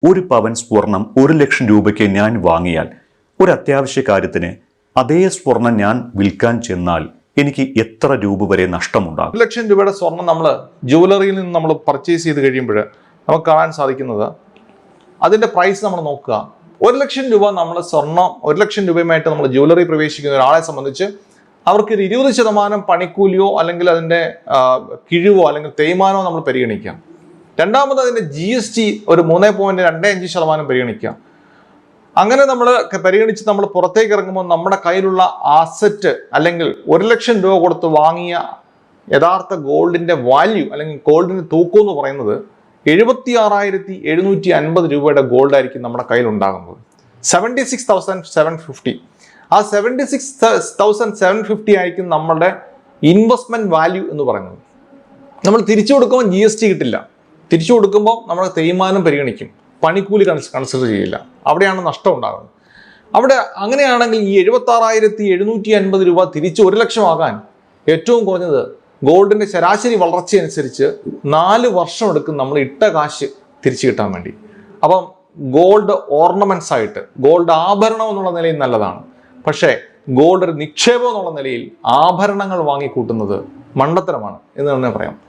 ഒരു പവൻ സ്വർണം 1,00,000 രൂപയ്ക്ക് ഞാൻ വാങ്ങിയാൽ ഒരു അത്യാവശ്യ കാര്യത്തിന് അതേ സ്വർണം ഞാൻ വിൽക്കാൻ ചെന്നാൽ എനിക്ക് എത്ര രൂപ വരെ നഷ്ടമുണ്ടാകും? 1,00,000 രൂപയുടെ സ്വർണം നമ്മൾ ജുവലറിയിൽ നിന്ന് നമ്മൾ പർച്ചേസ് ചെയ്ത് കഴിയുമ്പോൾ നമുക്ക് കാണാൻ സാധിക്കുന്നത് അതിൻ്റെ പ്രൈസ് നമ്മൾ നോക്കുക. 1,00,000 രൂപ നമ്മൾ സ്വർണം 1,00,000 രൂപയുമായിട്ട് നമ്മൾ ജുവലറി പ്രവേശിക്കുന്ന ഒരാളെ സംബന്ധിച്ച് അവർക്ക് ഒരു 20% പണിക്കൂലിയോ അല്ലെങ്കിൽ അതിൻ്റെ കിഴിവോ അല്ലെങ്കിൽ തേയ്മാനമോ നമ്മൾ പരിഗണിക്കാം. രണ്ടാമത് അതിൻ്റെ GST ഒരു 3.25% പരിഗണിക്കാം. അങ്ങനെ നമ്മൾ പരിഗണിച്ച് നമ്മൾ പുറത്തേക്ക് ഇറങ്ങുമ്പോൾ നമ്മുടെ കയ്യിലുള്ള ആസറ്റ് അല്ലെങ്കിൽ 1,00,000 രൂപ കൊടുത്ത് വാങ്ങിയ യഥാർത്ഥ ഗോൾഡിൻ്റെ വാല്യൂ അല്ലെങ്കിൽ ഗോൾഡിൻ്റെ തൂക്കം എന്ന് പറയുന്നത് 76,750 രൂപയുടെ ഗോൾഡായിരിക്കും നമ്മുടെ കയ്യിൽ ഉണ്ടാകുന്നത്. 76,750. ആ 76,750 ആയിരിക്കും നമ്മുടെ ഇൻവെസ്റ്റ്മെന്റ് വാല്യൂ എന്ന് പറയുന്നത്. നമ്മൾ തിരിച്ചു കൊടുക്കുമ്പോൾ GST കിട്ടില്ല. തിരിച്ചു കൊടുക്കുമ്പോൾ നമ്മൾ തേയ്മാനം പരിഗണിക്കും, പണിക്കൂലി കൺസിഡർ ചെയ്യില്ല. അവിടെയാണ് നഷ്ടം ഉണ്ടാകുന്നത്. അവിടെ അങ്ങനെയാണെങ്കിൽ ഈ 76,750 രൂപ തിരിച്ച് 1,00,000 ആകാൻ ഏറ്റവും കുറഞ്ഞത് ഗോൾഡിന്റെ ശരാശരി വളർച്ചയനുസരിച്ച് 4 വർഷം എടുക്കും നമ്മൾ ഇട്ട കാശ് തിരിച്ചു കിട്ടാൻ വേണ്ടി. അപ്പം ഗോൾഡ് ഓർണമെന്റ്സ് ആയിട്ട്, ഗോൾഡ് ആഭരണം എന്നുള്ള നിലയിൽ നല്ലതാണ്. പക്ഷേ ഗോൾഡ് ഒരു നിക്ഷേപം എന്നുള്ള നിലയിൽ ആഭരണങ്ങൾ വാങ്ങിക്കൂട്ടുന്നത് മണ്ടത്തരമാണ് എന്ന് തന്നെ പറയാം.